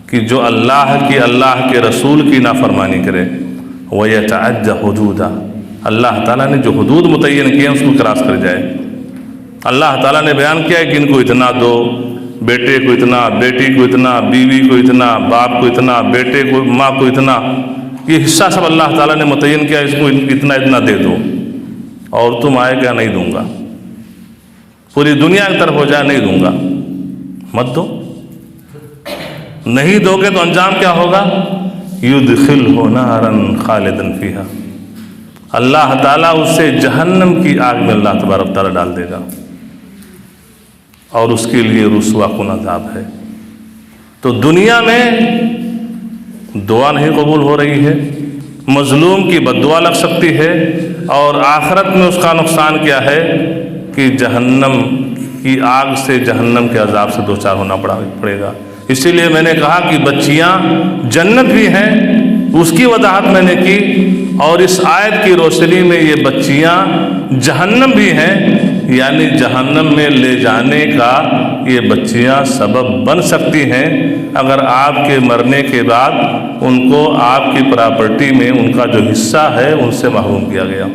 کہ جو اللہ کے رسول کی نافرمانی کرے، وَيَتَعَدَّ حُدُودَهُ، اللہ تعالیٰ نے جو حدود متعین کیے ہیں اس کو کراس کر جائے۔ اللہ تعالیٰ نے بیان کیا ہے کہ ان کو اتنا دو، بیٹے کو اتنا، بیٹی کو اتنا، بیوی کو اتنا، باپ کو اتنا، بیٹے کو، ماں کو اتنا، یہ حصہ سب اللہ تعالیٰ نے متعین کیا، اس کو اتنا اتنا دے دو، اور تم آئے کیا نہیں دوں گا، پوری دنیا کی طرف ہو جائے نہیں دوں گا، مت دو۔ نہیں دو گے تو انجام کیا ہوگا، یدخلہ نارا خالدا فیہا، اللہ تعالیٰ اسے جہنم کی آگ میں اللہ تبارک تعالیٰ ڈال دے گا، اور اس کے لیے رسوا کن عذاب ہے۔ تو دنیا میں دعا نہیں قبول ہو رہی ہے، مظلوم کی بد دعا لگ سکتی ہے، اور آخرت میں اس کا نقصان کیا ہے کہ جہنم کی آگ سے، جہنم کے عذاب سے دوچار ہونا پڑے گا۔ اسی لیے میں نے کہا کہ بچیاں جنت بھی ہیں، اس کی وضاحت میں نے کی، اور اس آیت کی روشنی میں یہ بچیاں جہنم بھی ہیں، یعنی جہنم میں لے جانے کا یہ بچیاں سبب بن سکتی ہیں اگر آپ کے مرنے کے بعد ان کو آپ کی پراپرٹی میں ان کا جو حصہ ہے ان سے محروم کیا گیا۔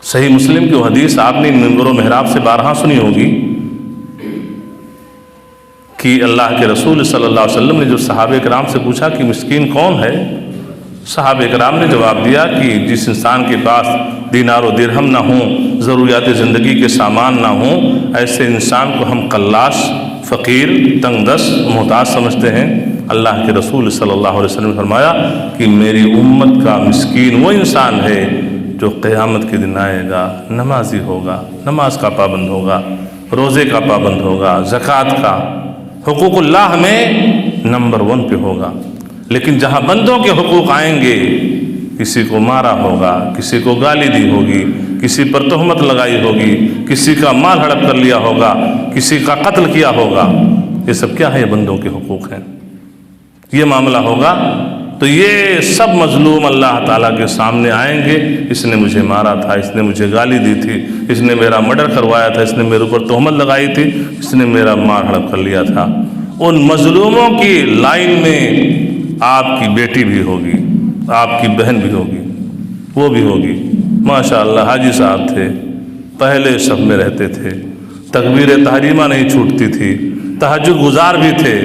صحیح مسلم کی وہ حدیث آپ نے منبر و محراب سے بارہا سنی ہوگی کہ اللہ کے رسول صلی اللہ علیہ وسلم نے جو صحابہ کرام سے پوچھا کہ مسکین کون ہے، صحابہ کرام نے جواب دیا کہ جس انسان کے پاس دینار و درہم نہ ہوں، ضروریات زندگی کے سامان نہ ہوں، ایسے انسان کو ہم قلاش، فقیر، تنگ دست، محتاج سمجھتے ہیں۔ اللہ کے رسول صلی اللہ علیہ وسلم نے فرمایا کہ میری امت کا مسکین وہ انسان ہے جو قیامت کے دن آئے گا، نمازی ہوگا، نماز کا پابند ہوگا، روزے کا پابند ہوگا، زکوٰۃ کا، حقوق اللہ میں نمبر 1 پہ ہوگا، لیکن جہاں بندوں کے حقوق آئیں گے، کسی کو مارا ہوگا، کسی کو گالی دی ہوگی، کسی پر تہمت لگائی ہوگی، کسی کا مال ہڑپ کر لیا ہوگا، کسی کا قتل کیا ہوگا، یہ سب کیا ہے؟ یہ بندوں کے حقوق ہیں، یہ معاملہ ہوگا۔ تو یہ سب مظلوم اللہ تعالیٰ کے سامنے آئیں گے، اس نے مجھے مارا تھا، اس نے مجھے گالی دی تھی، اس نے میرا مرڈر کروایا تھا، اس نے میرے اوپر تہمت لگائی تھی، اس نے میرا مال ہڑپ کر لیا تھا۔ ان مظلوموں کی لائن میں آپ کی بیٹی بھی ہوگی، آپ کی بہن بھی ہوگی، وہ بھی ہوگی۔ ماشاءاللہ حاجی صاحب تھے، پہلے شب میں رہتے تھے، تکبیر تحریمہ نہیں چھوٹتی تھی، تہجد گزار بھی تھے،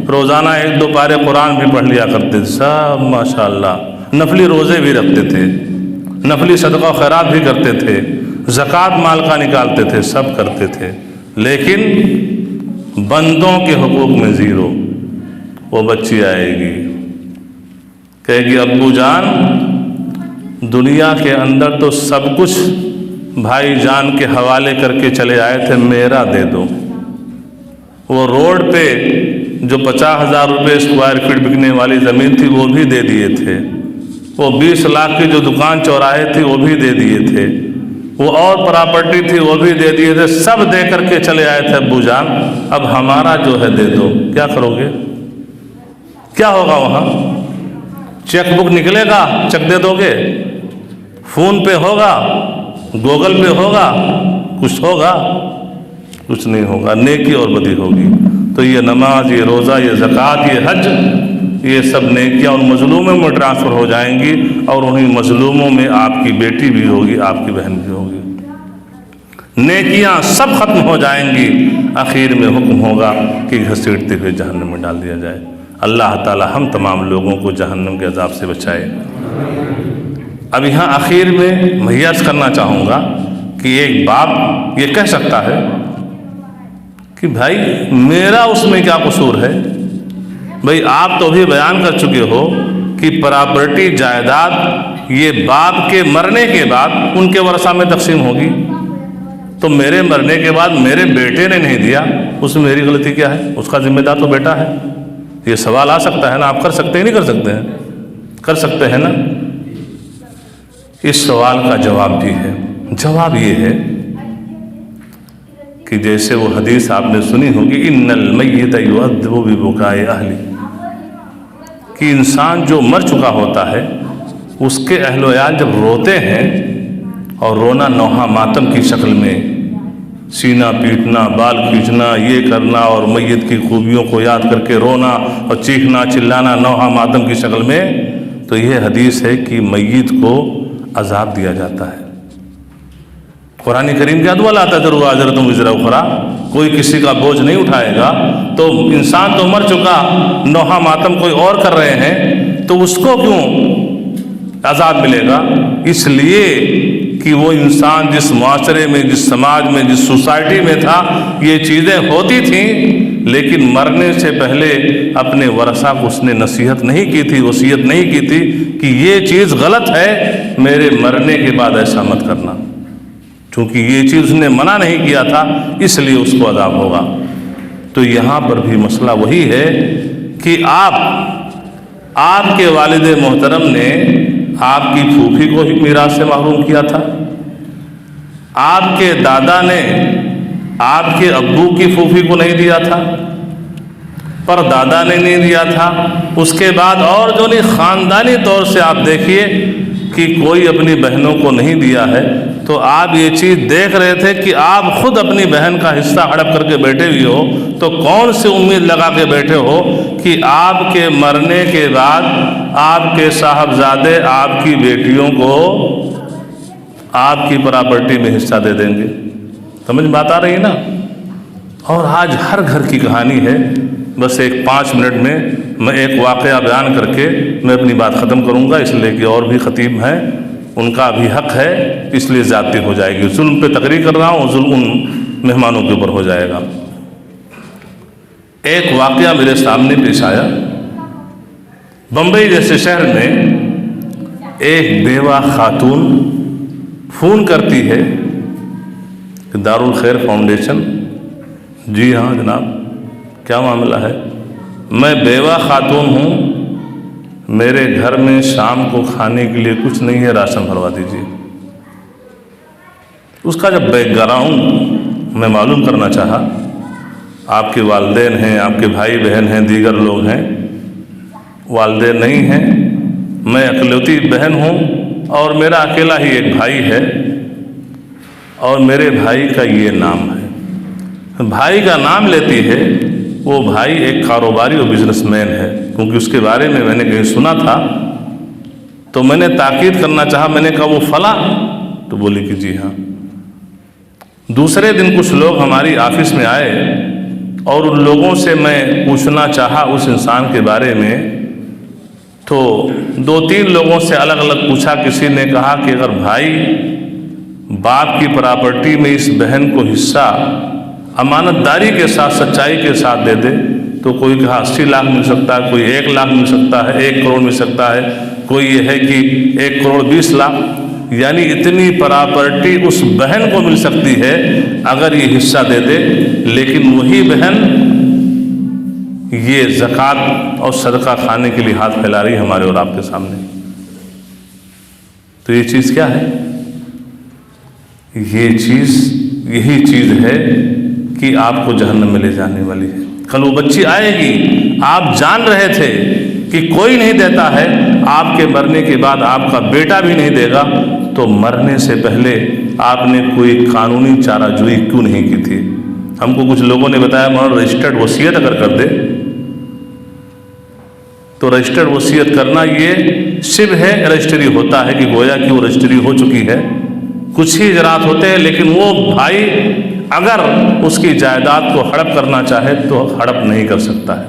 روزانہ 1-2 پارے قرآن بھی پڑھ لیا کرتے تھے، سب ماشاءاللہ نفلی روزے بھی رکھتے تھے، نفلی صدقہ و خیرات بھی کرتے تھے، زکوٰۃ مال کا نکالتے تھے، سب کرتے تھے، لیکن بندوں کے حقوق میں زیرو۔ وہ بچی آئے گی، کہے گی ابو جان دنیا کے اندر تو سب کچھ بھائی جان کے حوالے کر کے چلے آئے تھے، میرا دے دو۔ وہ روڈ پہ جو 50,000 روپے اسکوائر فٹ بکنے والی زمین تھی وہ بھی دے دیے تھے، وہ 20 لاکھ کی جو دکان چوراہے تھی وہ بھی دے دیے تھے، وہ اور پراپرٹی تھی وہ بھی دے دیے تھے، سب دے کر کے چلے آئے تھے ابو جان، اب ہمارا جو ہے دے دو۔ کیا کرو گے؟ کیا ہوگا وہاں؟ چیک بک نکلے گا، چیک دے دو گے؟ فون پہ ہوگا، گوگل پہ ہوگا، کچھ ہوگا؟ کچھ نہیں ہوگا، نیکی اور بدی ہوگی۔ تو یہ نماز، یہ روزہ، یہ زکوٰۃ، یہ حج، یہ سب نیکیاں ان مظلوموں میں ٹرانسفر ہو جائیں گی، اور انہیں مظلوموں میں آپ کی بیٹی بھی ہوگی، آپ کی بہن بھی ہوگی، نیکیاں سب ختم ہو جائیں گی۔ آخر میں حکم ہوگا کہ گھسیٹتے ہوئے جہنم میں ڈال دیا جائے۔ اللہ تعالی ہم تمام لوگوں کو جہنم کے عذاب سے بچائے۔ اب یہاں آخر میں عرض کرنا چاہوں گا کہ ایک باپ یہ کہہ سکتا ہے کہ بھائی میرا اس میں کیا قصور ہے؟ بھائی آپ تو بھی بیان کر چکے ہو کہ پراپرٹی، جائیداد یہ باپ کے مرنے کے بعد ان کے ورثہ میں تقسیم ہوگی، تو میرے مرنے کے بعد میرے بیٹے نے نہیں دیا، اس میں میری غلطی کیا ہے؟ اس کا ذمہ دار تو بیٹا ہے۔ یہ سوال آ سکتا ہے نا؟ آپ کر سکتے ہیں نہیں کر سکتے ہیں؟ کر سکتے ہیں نا؟ اس سوال کا جواب بھی ہے۔ جواب یہ ہے کہ جیسے وہ حدیث آپ نے سنی ہوگی، ان المیت یعذب ببکاء اہلہ، کہ انسان جو مر چکا ہوتا ہے اس کے اہل و عیال جب روتے ہیں، اور رونا نوحہ ماتم کی شکل میں، سینہ پیٹنا، بال کھینچنا، یہ کرنا، اور میت کی خوبیوں کو یاد کر کے رونا اور چیخنا چلانا نوحہ ماتم کی شکل میں، تو یہ حدیث ہے کہ میت کو عذاب دیا جاتا ہے۔ قرآن کریم کیا دعا لاتا ہے؟ ضرور وازرۃ وزر اخری، کوئی کسی کا بوجھ نہیں اٹھائے گا۔ تو انسان تو مر چکا، نوحہ ماتم کوئی اور کر رہے ہیں، تو اس کو کیوں عذاب ملے گا؟ اس لیے کہ وہ انسان جس معاشرے میں، جس سماج میں، جس سوسائٹی میں تھا، یہ چیزیں ہوتی تھیں، لیکن مرنے سے پہلے اپنے ورثہ کو اس نے نصیحت نہیں کی تھی، وصیت نہیں کی تھی کہ یہ چیز غلط ہے، میرے مرنے کے بعد ایسا مت کرنا۔ چونکہ یہ چیز اس نے منع نہیں کیا تھا، اس لیے اس کو عذاب ہوگا۔ تو یہاں پر بھی مسئلہ وہی ہے کہ آپ کے والد محترم نے آپ کی پھوپھی کو میراث سے محروم کیا تھا، آپ کے دادا نے آپ کے ابو کی پھوپھی کو نہیں دیا تھا، پر دادا نے نہیں دیا تھا، اس کے بعد اور جو نہیں خاندانی طور سے آپ دیکھیے کہ کوئی اپنی بہنوں کو نہیں دیا ہے، تو آپ یہ چیز دیکھ رہے تھے کہ آپ خود اپنی بہن کا حصہ ہڑپ کر کے بیٹھے ہوئے ہو، تو کون سی امید لگا کے بیٹھے ہو کہ آپ کے مرنے کے بعد آپ کے صاحبزادے آپ کی بیٹیوں کو آپ کی پراپرٹی میں حصہ دے دیں گے؟ سمجھ بات آ رہی ہے نا؟ اور آج ہر گھر کی کہانی ہے. بس 5 منٹ میں ایک واقعہ بیان کر کے میں اپنی بات ختم کروں گا، اس لیے کہ اور بھی خطیب ہیں، ان کا بھی حق ہے، اس لیے زیادتی ہو جائے گی. ظلم پہ تقریر کر رہا ہوں، ظلم ان مہمانوں کے اوپر ہو جائے گا. ایک واقعہ میرے سامنے پیش آیا. بمبئی جیسے شہر میں ایک بیوہ خاتون فون کرتی ہے کہ دارالخیر فاؤنڈیشن. جی ہاں جناب، کیا معاملہ ہے؟ میں بیوہ خاتون ہوں، میرے گھر میں شام کو کھانے کے لیے کچھ نہیں ہے، راشن بھروا دیجیے. اس کا جب بیک گراؤنڈ میں معلوم کرنا چاہا، آپ کے والدین ہیں، آپ کے بھائی بہن ہیں، دیگر لوگ ہیں. والدین نہیں ہیں، میں اکلوتی بہن ہوں اور میرا اکیلا ہی ایک بھائی ہے، اور میرے بھائی کا یہ نام ہے. بھائی کا نام لیتی ہے، وہ بھائی ایک کاروباری اور بزنس مین ہے، کیونکہ اس کے بارے میں نے کہیں سنا تھا. تو میں نے تاکید کرنا چاہا، میں نے کہا وہ فلاں، تو بولی کہ جی ہاں. دوسرے دن کچھ لوگ ہماری آفس میں آئے اور ان لوگوں سے میں پوچھنا چاہا اس انسان کے بارے میں. تو 2-3 لوگوں سے الگ الگ پوچھا. کسی نے کہا کہ اگر بھائی باپ کی پراپرٹی میں اس بہن کو حصہ امانت داری کے ساتھ، سچائی کے ساتھ دے دے، تو کوئی کہا 80 لاکھ مل سکتا ہے، کوئی 1 لاکھ مل سکتا ہے، 1 کروڑ مل سکتا ہے، کوئی یہ ہے کہ 1 کروڑ 20 لاکھ. یعنی اتنی پراپرٹی اس بہن کو مل سکتی ہے اگر یہ حصہ دے دے. لیکن وہی بہن یہ زکوٰۃ اور صدقہ کھانے کے لیے ہاتھ پھیلا رہی ہے ہمارے اور آپ کے سامنے. تو یہ چیز کیا ہے؟ یہی چیز ہے کہ آپ کو جہنم میں لے جانے والی ہے. کل وہ بچی آئے گی، آپ جان رہے تھے کہ کوئی نہیں دیتا ہے، آپ کے مرنے کے بعد آپ کا بیٹا بھی نہیں دے گا، تو مرنے سے پہلے آپ نے کوئی قانونی چارہ جوئی کیوں نہیں کی تھی؟ ہم کو کچھ لوگوں نے بتایا مولانا رجسٹرڈ وصیت اگر کر دے تو رجسٹرڈ وصیت کرنا یہ شبہ ہے رجسٹری ہوتا ہے، کہ گویا کہ وہ رجسٹری ہو چکی ہے. کچھ ہی اجراءات ہوتے ہیں، لیکن وہ بھائی اگر اس کی جائیداد کو ہڑپ کرنا چاہے تو ہڑپ نہیں کر سکتا ہے.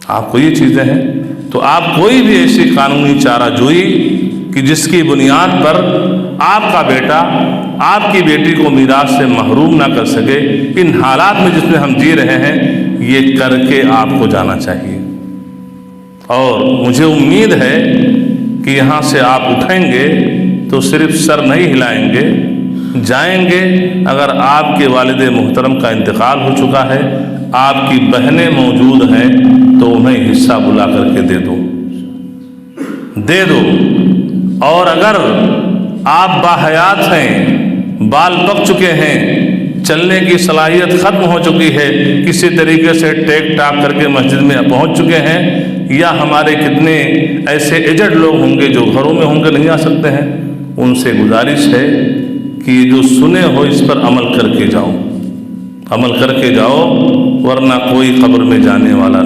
آپ کو یہ چیزیں ہیں، تو آپ کوئی بھی ایسی قانونی چارہ جوئی کہ جس کی بنیاد پر آپ کا بیٹا آپ کی بیٹی کو میراث سے محروم نہ کر سکے، ان حالات میں جس میں ہم جی رہے ہیں، یہ کر کے آپ کو جانا چاہیے. اور مجھے امید ہے کہ یہاں سے آپ اٹھیں گے تو صرف سر نہیں ہلائیں گے، جائیں گے. اگر آپ کے والد محترم کا انتقال ہو چکا ہے، آپ کی بہنیں موجود ہیں، تو انہیں حصہ بلا کر کے دے دو. اور اگر آپ باحیات ہیں، بال پک چکے ہیں، چلنے کی صلاحیت ختم ہو چکی ہے، کسی طریقے سے ٹیک ٹاک کر کے مسجد میں پہنچ چکے ہیں، یا ہمارے کتنے ایسے ایجڈ لوگ ہوں گے جو گھروں میں ہوں گے نہیں آ سکتے ہیں، ان سے گزارش ہے کہ جو سنے ہو اس پر عمل کر کے جاؤ، ورنہ کوئی قبر میں جانے والا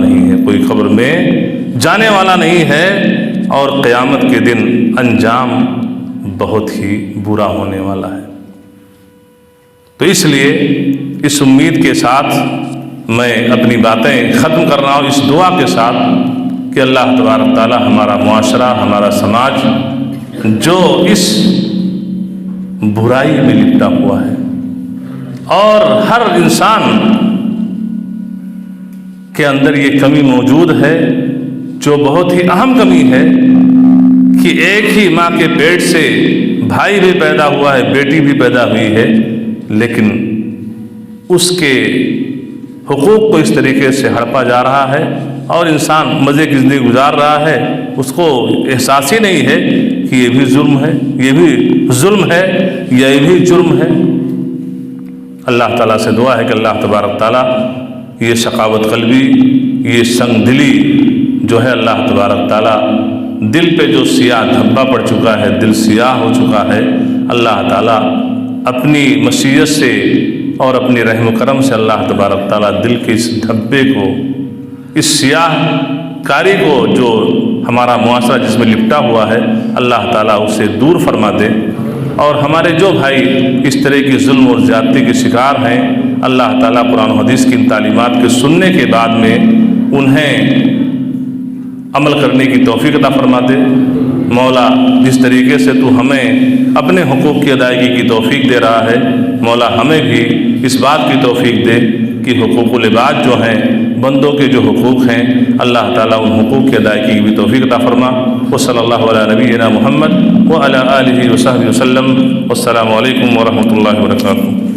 نہیں ہے، اور قیامت کے دن انجام بہت ہی برا ہونے والا ہے. تو اس لیے اس امید کے ساتھ میں اپنی باتیں ختم کر رہا ہوں، اس دعا کے ساتھ کہ اللہ تبارک تعالی ہمارا معاشرہ، ہمارا سماج جو اس برائی میں لپٹا ہوا ہے، اور ہر انسان کے اندر یہ کمی موجود ہے جو بہت ہی اہم کمی ہے کہ ایک ہی ماں کے پیٹ سے بھائی بھی پیدا ہوا ہے، بیٹی بھی پیدا ہوئی ہے، لیکن اس کے حقوق کو اس طریقے سے ہڑپا جا رہا ہے اور انسان مزے کی زندگی گزار رہا ہے، اس کو احساس ہی نہیں ہے کہ یہ بھی ظلم ہے، یہ بھی ظلم ہے، یہ بھی جرم ہے۔ اللہ تعالیٰ سے دعا ہے کہ اللہ تبارک تعالیٰ یہ شقاوت قلبی، یہ سنگ دلی جو ہے، اللہ تبارک تعالیٰ دل پہ جو سیاہ دھبا پڑ چکا ہے، دل سیاہ ہو چکا ہے، اللہ تعالیٰ اپنی مشیت سے اور اپنی رحم و کرم سے اللہ تبارک تعالیٰ دل کے اس دھبے کو، اس سیاہ کاری کو جو ہمارا معاشرہ جس میں لپٹا ہوا ہے، اللہ تعالیٰ اسے دور فرما دے، اور ہمارے جو بھائی اس طرح کی ظلم اور زیادتی کے شکار ہیں، اللہ تعالیٰ قرآن و حدیث کی ان تعلیمات کے سننے کے بعد میں انہیں عمل کرنے کی توفیق عطا فرما دے۔ مولا جس طریقے سے تو ہمیں اپنے حقوق کی ادائیگی کی توفیق دے رہا ہے، مولا ہمیں بھی اس بات کی توفیق دے کہ حقوق العباد جو ہیں، بندوں کے جو حقوق ہیں، اللہ تعالیٰ ان حقوق کی ادائیگی کی بھی توفیق عطا فرما۔ وصلی اللہ علی نبینا محمد وعلی آلہ وصحبہ وسلم۔ والسلام علیکم ورحمۃ اللہ وبرکاتہ۔